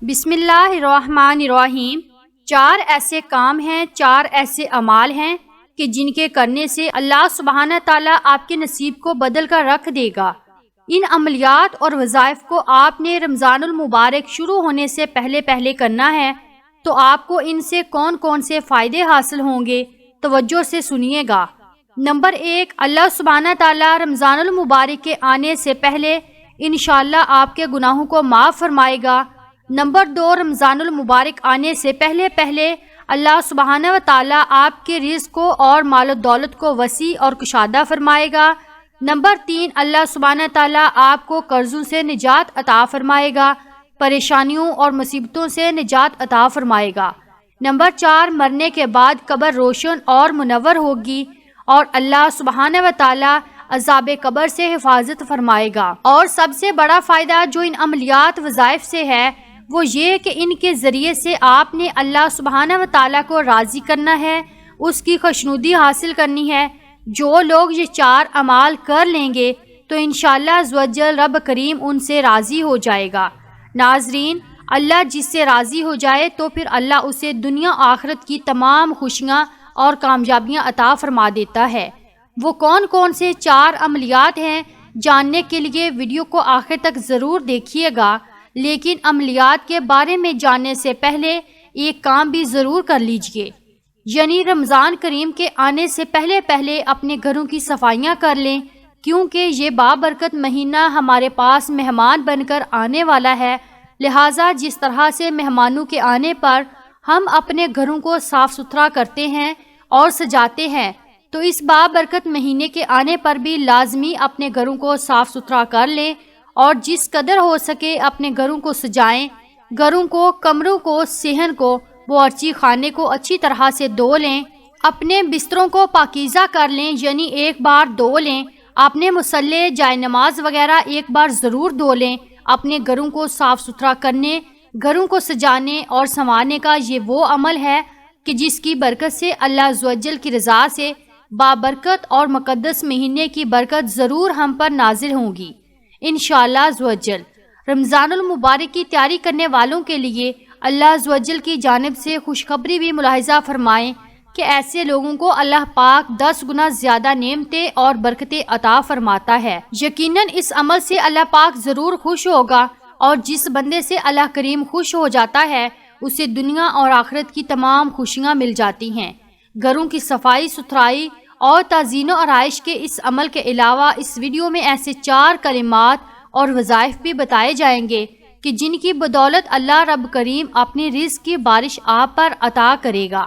بسم اللہ الرحمن الرحیم۔ 4 ایسے کام ہیں، 4 ایسے اعمال ہیں کہ جن کے کرنے سے اللہ سبحانہ تعالیٰ آپ کے نصیب کو بدل کر رکھ دے گا۔ ان عملیات اور وظائف کو آپ نے رمضان المبارک شروع ہونے سے پہلے کرنا ہے، تو آپ کو ان سے کون کون سے فائدے حاصل ہوں گے، توجہ سے سنیے گا۔ نمبر 1، اللہ سبحانہ تعالیٰ رمضان المبارک کے آنے سے پہلے انشاءاللہ آپ کے گناہوں کو معاف فرمائے گا۔ نمبر 2، رمضان المبارک آنے سے پہلے اللہ سبحانہ و تعالیٰ آپ کے رزق کو اور مال و دولت کو وسیع اور کشادہ فرمائے گا۔ نمبر 3، اللہ سبحانہ تعالیٰ آپ کو قرضوں سے نجات عطا فرمائے گا، پریشانیوں اور مصیبتوں سے نجات عطا فرمائے گا۔ نمبر 4، مرنے کے بعد قبر روشن اور منور ہوگی اور اللہ سبحانہ و تعالیٰ عذاب قبر سے حفاظت فرمائے گا۔ اور سب سے بڑا فائدہ جو ان عملیات وظائف سے ہے وہ یہ کہ ان کے ذریعے سے آپ نے اللہ سبحانہ و تعالیٰ کو راضی کرنا ہے، اس کی خوشنودی حاصل کرنی ہے۔ جو لوگ یہ 4 اعمال کر لیں گے تو انشاءاللہ عزوجل رب کریم ان سے راضی ہو جائے گا۔ ناظرین، اللہ جس سے راضی ہو جائے تو پھر اللہ اسے دنیا آخرت کی تمام خوشیاں اور کامیابیاں عطا فرما دیتا ہے۔ وہ کون کون سے 4 عملیات ہیں، جاننے کے لیے ویڈیو کو آخر تک ضرور دیکھیے گا، لیکن عملیات کے بارے میں جاننے سے پہلے ایک کام بھی ضرور کر لیجئے، یعنی رمضان کریم کے آنے سے پہلے اپنے گھروں کی صفائیاں کر لیں، کیونکہ یہ بابرکت مہینہ ہمارے پاس مہمان بن کر آنے والا ہے۔ لہٰذا جس طرح سے مہمانوں کے آنے پر ہم اپنے گھروں کو صاف ستھرا کرتے ہیں اور سجاتے ہیں، تو اس بابرکت مہینے کے آنے پر بھی لازمی اپنے گھروں کو صاف ستھرا کر لیں اور جس قدر ہو سکے اپنے گھروں کو سجائیں۔ گھروں کو، کمروں کو، صحن کو، باورچی خانے کو اچھی طرح سے دھو لیں، اپنے بستروں کو پاکیزہ کر لیں، یعنی ایک بار دھو لیں۔ اپنے مصلے، جائے نماز وغیرہ ایک بار ضرور دھو لیں۔ اپنے گھروں کو صاف ستھرا کرنے، گھروں کو سجانے اور سنوارنے کا یہ وہ عمل ہے کہ جس کی برکت سے اللہ عزوجل کی رضا سے بابرکت اور مقدس مہینے کی برکت ضرور ہم پر نازل ہوں گی انشاءاللہ عزوجل۔ رمضان المبارک کی تیاری کرنے والوں کے لیے اللہ عزوجل کی جانب سے خوشخبری بھی ملاحظہ فرمائیں کہ ایسے لوگوں کو اللہ پاک 10 گنا زیادہ نعمتیں اور برکتیں عطا فرماتا ہے۔ یقیناً اس عمل سے اللہ پاک ضرور خوش ہوگا، اور جس بندے سے اللہ کریم خوش ہو جاتا ہے اسے دنیا اور آخرت کی تمام خوشیاں مل جاتی ہیں۔ گھروں کی صفائی ستھرائی اور تزئین و آرائش کے اس عمل کے علاوہ اس ویڈیو میں ایسے 4 کلمات اور وظائف بھی بتائے جائیں گے کہ جن کی بدولت اللہ رب کریم اپنی رزق کی بارش آپ پر عطا کرے گا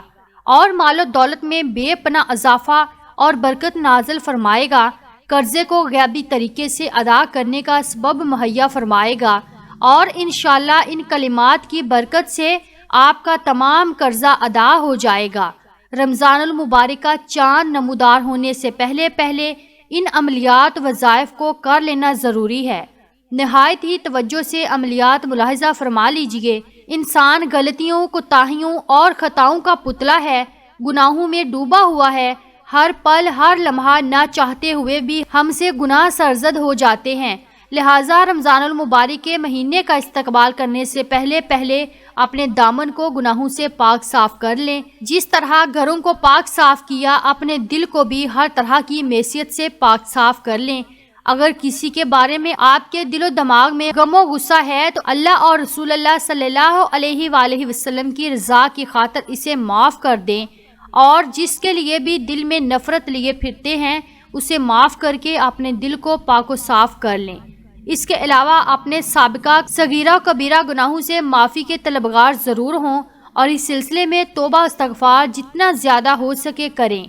اور مال و دولت میں بے پناہ اضافہ اور برکت نازل فرمائے گا، قرضے کو غیبی طریقے سے ادا کرنے کا سبب مہیا فرمائے گا، اور انشاءاللہ ان کلمات کی برکت سے آپ کا تمام قرضہ ادا ہو جائے گا۔ رمضان المبارک کا چاند نمودار ہونے سے پہلے ان عملیات وظائف کو کر لینا ضروری ہے۔ نہایت ہی توجہ سے عملیات ملاحظہ فرما لیجئے۔ انسان غلطیوں، کوتاہیوں اور خطاؤں کا پتلا ہے، گناہوں میں ڈوبا ہوا ہے۔ ہر پل، ہر لمحہ نہ چاہتے ہوئے بھی ہم سے گناہ سرزد ہو جاتے ہیں۔ لہٰذا رمضان المبارک کے مہینے کا استقبال کرنے سے پہلے اپنے دامن کو گناہوں سے پاک صاف کر لیں۔ جس طرح گھروں کو پاک صاف کیا، اپنے دل کو بھی ہر طرح کی معصیت سے پاک صاف کر لیں۔ اگر کسی کے بارے میں آپ کے دل و دماغ میں غم و غصہ ہے تو اللہ اور رسول اللہ صلی اللہ علیہ وآلہ وسلم کی رضا کی خاطر اسے معاف کر دیں، اور جس کے لیے بھی دل میں نفرت لیے پھرتے ہیں اسے معاف کر کے اپنے دل کو پاک و صاف کر لیں۔ اس کے علاوہ اپنے سابقہ صغیرہ و کبیرہ گناہوں سے معافی کے طلبگار ضرور ہوں، اور اس سلسلے میں توبہ استغفار جتنا زیادہ ہو سکے کریں۔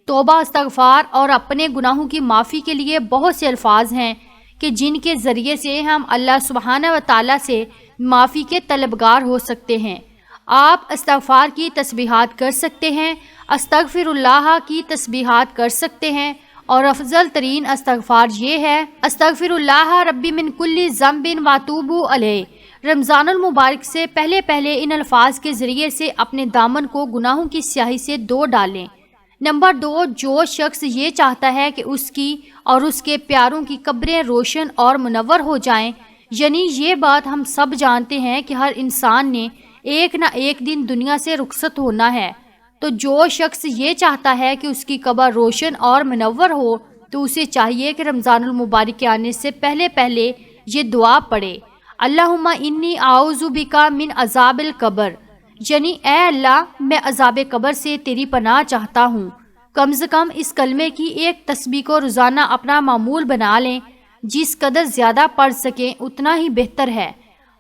توبہ استغفار اور اپنے گناہوں کی معافی کے لیے بہت سے الفاظ ہیں کہ جن کے ذریعے سے ہم اللہ سبحانہ و تعالیٰ سے معافی کے طلبگار ہو سکتے ہیں۔ آپ استغفار کی تسبیحات کر سکتے ہیں، استغفر اللہ کی تسبیحات کر سکتے ہیں، اور افضل ترین استغفار یہ ہے، استغفر اللہ ربی من کل ذنب واتوب علیہ۔ رمضان المبارک سے پہلے ان الفاظ کے ذریعے سے اپنے دامن کو گناہوں کی سیاہی سے دھو ڈالیں۔ نمبر 2، جو شخص یہ چاہتا ہے کہ اس کی اور اس کے پیاروں کی قبریں روشن اور منور ہو جائیں، یعنی یہ بات ہم سب جانتے ہیں کہ ہر انسان نے ایک نہ ایک دن دنیا سے رخصت ہونا ہے، تو جو شخص یہ چاہتا ہے کہ اس کی قبر روشن اور منور ہو تو اسے چاہیے کہ رمضان المبارک کے آنے سے پہلے پہلے یہ دعا پڑھے، اللہم انی اعوذ بک من عذاب القبر، یعنی اے اللہ میں عذاب قبر سے تیری پناہ چاہتا ہوں۔ کم سے کم اس کلمے کی ایک تسبیح کو روزانہ اپنا معمول بنا لیں، جس قدر زیادہ پڑھ سکیں اتنا ہی بہتر ہے۔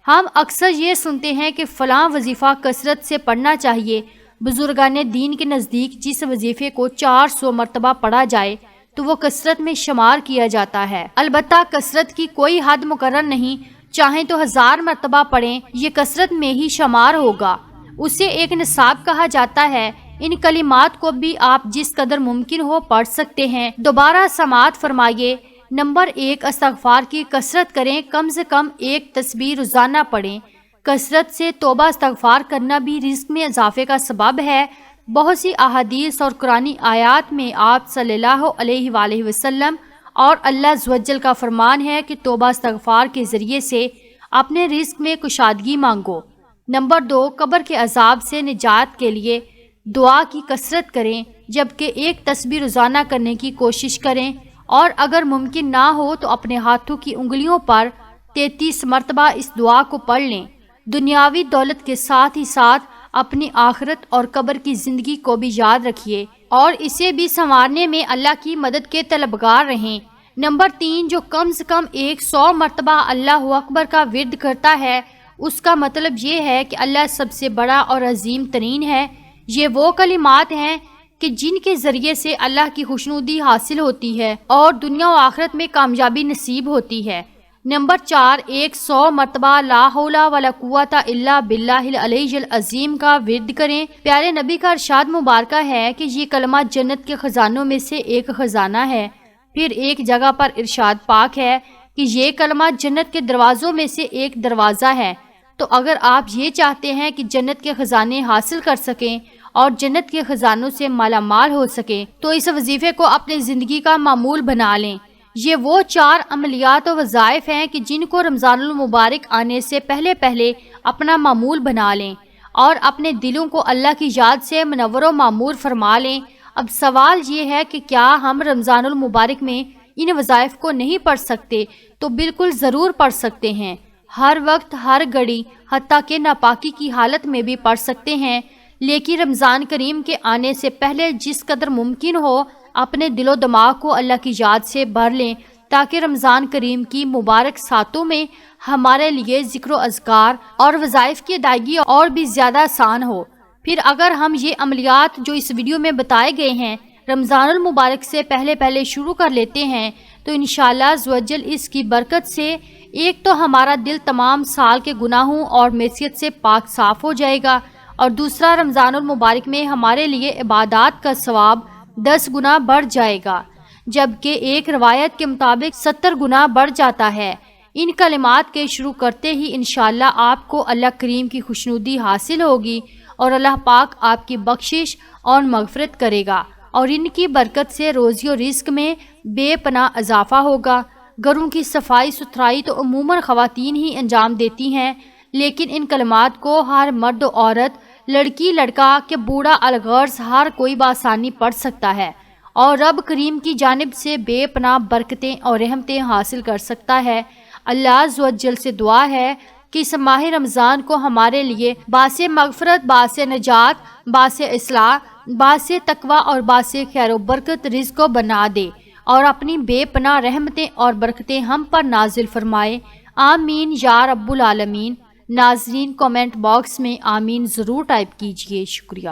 ہم اکثر یہ سنتے ہیں کہ فلاں وظیفہ کثرت سے پڑھنا چاہیے۔ بزرگان دین کے نزدیک جس وظیفے کو 400 مرتبہ پڑھا جائے تو وہ کثرت میں شمار کیا جاتا ہے۔ البتہ کثرت کی کوئی حد مقرر نہیں، چاہیں تو 1000 مرتبہ پڑھیں، یہ کثرت میں ہی شمار ہوگا، اسے ایک نصاب کہا جاتا ہے۔ ان کلمات کو بھی آپ جس قدر ممکن ہو پڑھ سکتے ہیں۔ دوبارہ سماعت فرمائیے۔ نمبر 1، استغفار کی کثرت کریں، کم سے کم ایک تسبیح روزانہ پڑھیں۔ کثرت سے توبہ استغفار کرنا بھی رزق میں اضافے کا سبب ہے۔ بہت سی احادیث اور قرآنی آیات میں آپ صلی اللہ علیہ وآلہ وسلم اور اللہ عز و جل کا فرمان ہے کہ توبہ استغفار کے ذریعے سے اپنے رزق میں کشادگی مانگو۔ نمبر 2، قبر کے عذاب سے نجات کے لیے دعا کی کثرت کریں، جبکہ ایک تسبیح روزانہ کرنے کی کوشش کریں، اور اگر ممکن نہ ہو تو اپنے ہاتھوں کی انگلیوں پر 33 مرتبہ اس دعا کو پڑھ لیں۔ دنیاوی دولت کے ساتھ ہی ساتھ اپنی آخرت اور قبر کی زندگی کو بھی یاد رکھیے اور اسے بھی سنوارنے میں اللہ کی مدد کے طلبگار رہیں۔ نمبر 3، جو کم سے کم 100 مرتبہ اللہ اکبر کا ورد کرتا ہے، اس کا مطلب یہ ہے کہ اللہ سب سے بڑا اور عظیم ترین ہے۔ یہ وہ کلمات ہیں کہ جن کے ذریعے سے اللہ کی خوشنودی حاصل ہوتی ہے اور دنیا و آخرت میں کامیابی نصیب ہوتی ہے۔ نمبر 4، 100 مرتبہ لا حول ولا قوت الا باللہ العلی العظیم کا ورد کریں۔ پیارے نبی کا ارشاد مبارکہ ہے کہ یہ کلمہ جنت کے خزانوں میں سے ایک خزانہ ہے۔ پھر ایک جگہ پر ارشاد پاک ہے کہ یہ کلمہ جنت کے دروازوں میں سے ایک دروازہ ہے۔ تو اگر آپ یہ چاہتے ہیں کہ جنت کے خزانے حاصل کر سکیں اور جنت کے خزانوں سے مالا مال ہو سکیں تو اس وظیفے کو اپنی زندگی کا معمول بنا لیں۔ یہ وہ 4 عملیات و وظائف ہیں کہ جن کو رمضان المبارک آنے سے پہلے پہلے اپنا معمول بنا لیں اور اپنے دلوں کو اللہ کی یاد سے منور و معمور فرما لیں۔ اب سوال یہ ہے کہ کیا ہم رمضان المبارک میں ان وظائف کو نہیں پڑھ سکتے؟ تو بالکل ضرور پڑھ سکتے ہیں، ہر وقت ہر گھڑی، حتیٰ کہ ناپاکی کی حالت میں بھی پڑھ سکتے ہیں، لیکن رمضان کریم کے آنے سے پہلے جس قدر ممکن ہو اپنے دل و دماغ کو اللہ کی یاد سے بھر لیں، تاکہ رمضان کریم کی مبارک ساتوں میں ہمارے لیے ذکر و اذکار اور وظائف کی ادائیگی اور بھی زیادہ آسان ہو۔ پھر اگر ہم یہ عملیات جو اس ویڈیو میں بتائے گئے ہیں رمضان المبارک سے پہلے پہلے شروع کر لیتے ہیں تو انشاءاللہ عز و جل اس کی برکت سے ایک تو ہمارا دل تمام سال کے گناہوں اور معصیت سے پاک صاف ہو جائے گا، اور دوسرا رمضان المبارک میں ہمارے لیے عبادات کا ثواب 10 گنا بڑھ جائے گا، جبکہ ایک روایت کے مطابق 70 گنا بڑھ جاتا ہے۔ ان کلمات کے شروع کرتے ہی انشاءاللہ آپ کو اللہ کریم کی خوشنودی حاصل ہوگی اور اللہ پاک آپ کی بخشش اور مغفرت کرے گا، اور ان کی برکت سے روزی و رزق میں بے پناہ اضافہ ہوگا۔ گھروں کی صفائی ستھرائی تو عموماً خواتین ہی انجام دیتی ہیں، لیکن ان کلمات کو ہر مرد و عورت، لڑکی لڑکا کہ بوڑھا الغرض ہر کوئی بآسانی پڑھ سکتا ہے اور رب کریم کی جانب سے بے پناہ برکتیں اور رحمتیں حاصل کر سکتا ہے۔ اللہ عز و جل سے دعا ہے کہ اس ماہ رمضان کو ہمارے لیے باعث مغفرت، باعث نجات، باعث اصلاح، باعث تقوی اور باعث خیر و برکت رزق کو بنا دے اور اپنی بے پناہ رحمتیں اور برکتیں ہم پر نازل فرمائے۔ آمین یا رب العالمین۔ ناظرین کامنٹ باکس میں آمین ضرور ٹائپ کیجئے۔ شکریہ۔